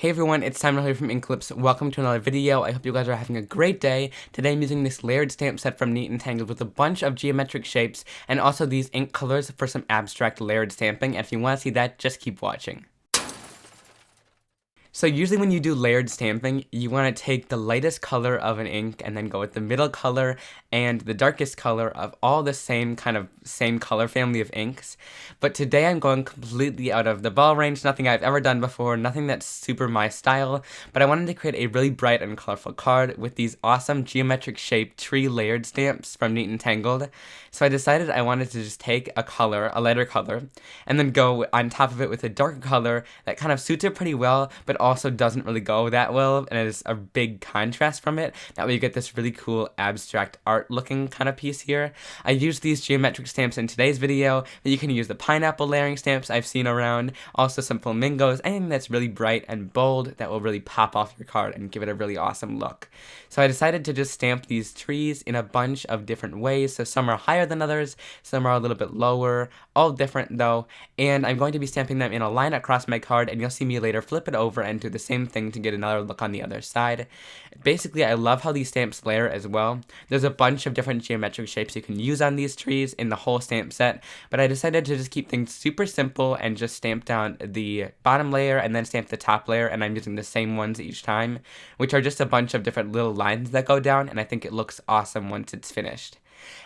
Hey everyone, it's Hurley from Inklips. Welcome to another video. I hope you guys are having a great day. Today I'm using this layered stamp set from Neat and Tangled with a bunch of geometric shapes and also these ink colors for some abstract layered stamping. And if you want to see that, just keep watching. So usually when you do layered stamping, you want to take the lightest color of an ink and then go with the middle color and the darkest color of all the same color family of inks. But today I'm going completely out of the ball range, nothing I've ever done before, nothing that's super my style, but I wanted to create a really bright and colorful card with these awesome geometric shaped tree layered stamps from Neat and Tangled. So I decided I wanted to just take a color, a lighter color, and then go on top of it with a darker color that kind of suits it pretty well, but also doesn't really go that well and is a big contrast from it. That way you get this really cool abstract art looking kind of piece here. I used these geometric stamps in today's video, but you can use the pineapple layering stamps I've seen around, also some flamingos, anything that's really bright and bold that will really pop off your card and give it a really awesome look. So I decided to just stamp these trees in a bunch of different ways, so some are higher than others, some are a little bit lower, all different though, and I'm going to be stamping them in a line across my card, and you'll see me later flip it over and do the same thing to get another look on the other side. Basically, I love how these stamps layer as well. There's a bunch of different geometric shapes you can use on these trees in the whole stamp set, but I decided to just keep things super simple and just stamp down the bottom layer and then stamp the top layer, and I'm using the same ones each time, which are just a bunch of different little lines that go down, and I think it looks awesome once it's finished.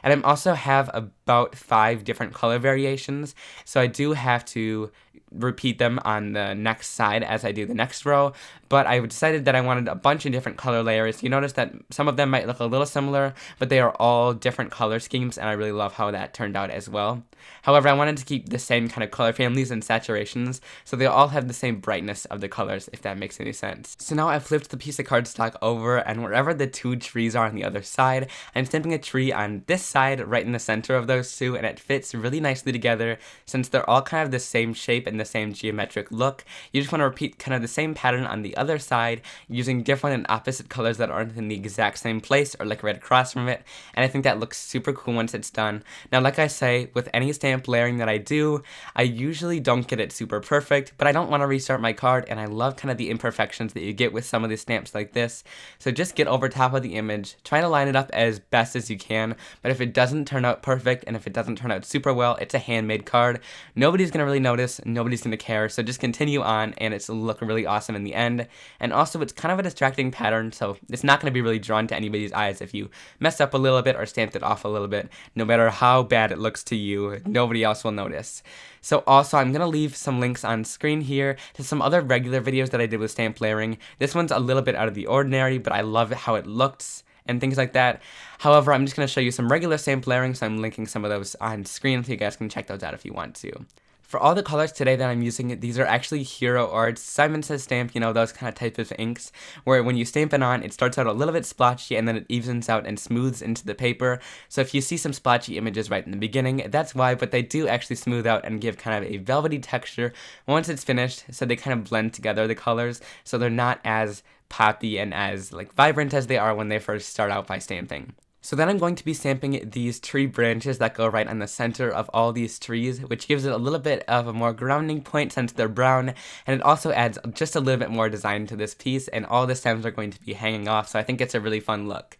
And I also have about 5 different color variations, so I do have to repeat them on the next side as I do the next row, but I decided that I wanted a bunch of different color layers. You notice that some of them might look a little similar, but they are all different color schemes, and I really love how that turned out as well. However, I wanted to keep the same kind of color families and saturations, so they all have the same brightness of the colors, if that makes any sense. So now I've flipped the piece of cardstock over, and wherever the 2 trees are on the other side, I'm stamping a tree on this side, right in the center of those 2, and it fits really nicely together since they're all kind of the same shape and the same geometric look. You just want to repeat kind of the same pattern on the other side using different and opposite colors that aren't in the exact same place or like right across from it, and I think that looks super cool once it's done. Now, like I say, with any stamp layering that I do, I usually don't get it super perfect, but I don't want to restart my card, and I love kind of the imperfections that you get with some of these stamps like this. So just get over top of the image, try to line it up as best as you can, but if it doesn't turn out perfect and if it doesn't turn out super well, it's a handmade card. Nobody's gonna really notice, nobody's gonna care, so just continue on and it's look really awesome in the end. And also it's kind of a distracting pattern, so it's not gonna be really drawn to anybody's eyes if you mess up a little bit or stamped it off a little bit. No matter how bad it looks to you, nobody else will notice. So also, I'm going to leave some links on screen here to some other regular videos that I did with stamp layering. This one's a little bit out of the ordinary, but I love how it looks and things like that. However, I'm just going to show you some regular stamp layering, so I'm linking some of those on screen so you guys can check those out if you want to. For all the colors today that I'm using, these are actually Hero Arts Simon Says stamp, you know, those kind of types of inks, where when you stamp it on, it starts out a little bit splotchy and then it evens out and smooths into the paper. So if you see some splotchy images right in the beginning, that's why, but they do actually smooth out and give kind of a velvety texture once it's finished, so they kind of blend together the colors, so they're not as poppy and as like vibrant as they are when they first start out by stamping. So then I'm going to be stamping these tree branches that go right on the center of all these trees, which gives it a little bit of a more grounding point since they're brown, and it also adds just a little bit more design to this piece, and all the stems are going to be hanging off, so I think it's a really fun look.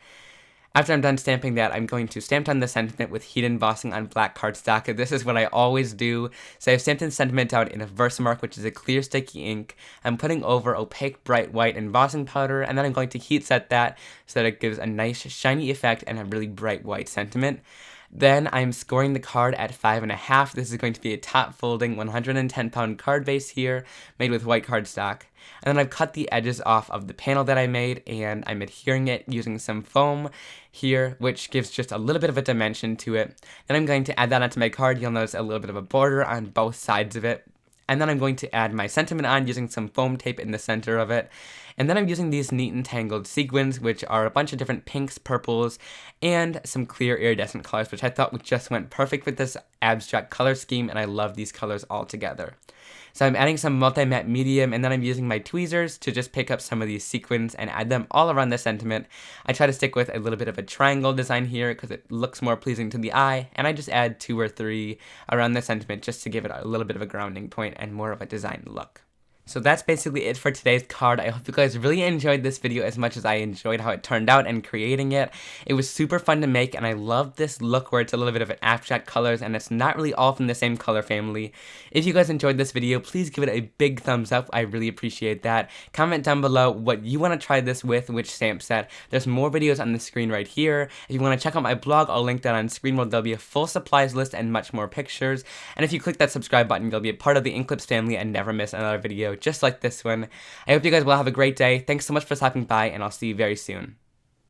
After I'm done stamping that, I'm going to stamp down the sentiment with heat embossing on black cardstock. This is what I always do. So I've stamped the sentiment down in a Versamark, which is a clear sticky ink. I'm putting over opaque bright white embossing powder, and then I'm going to heat set that so that it gives a nice shiny effect and a really bright white sentiment. Then I'm scoring the card at 5.5. This is going to be a top folding 110-pound card base here, made with white cardstock. And then I've cut the edges off of the panel that I made, and I'm adhering it using some foam here, which gives just a little bit of a dimension to it. Then I'm going to add that onto my card. You'll notice a little bit of a border on both sides of it. And then I'm going to add my sentiment on using some foam tape in the center of it. And then I'm using these Neat and Tangled sequins, which are a bunch of different pinks, purples, and some clear iridescent colors, which I thought just went perfect with this abstract color scheme, and I love these colors all together. So I'm adding some multi-matte medium, and then I'm using my tweezers to just pick up some of these sequins and add them all around the sentiment. I try to stick with a little bit of a triangle design here because it looks more pleasing to the eye, and I just add 2 or 3 around the sentiment just to give it a little bit of a grounding point and more of a design look. So that's basically it for today's card. I hope you guys really enjoyed this video as much as I enjoyed how it turned out and creating it. It was super fun to make, and I love this look where it's a little bit of an abstract colors and it's not really all from the same color family. If you guys enjoyed this video, please give it a big thumbs up. I really appreciate that. Comment down below what you want to try this with, which stamp set. There's more videos on the screen right here. If you want to check out my blog, I'll link that on screen where there'll be a full supplies list and much more pictures. And if you click that subscribe button, you'll be a part of the Inklips family and never miss another video just like this one. I hope you guys will have a great day. Thanks so much for stopping by, and I'll see you very soon.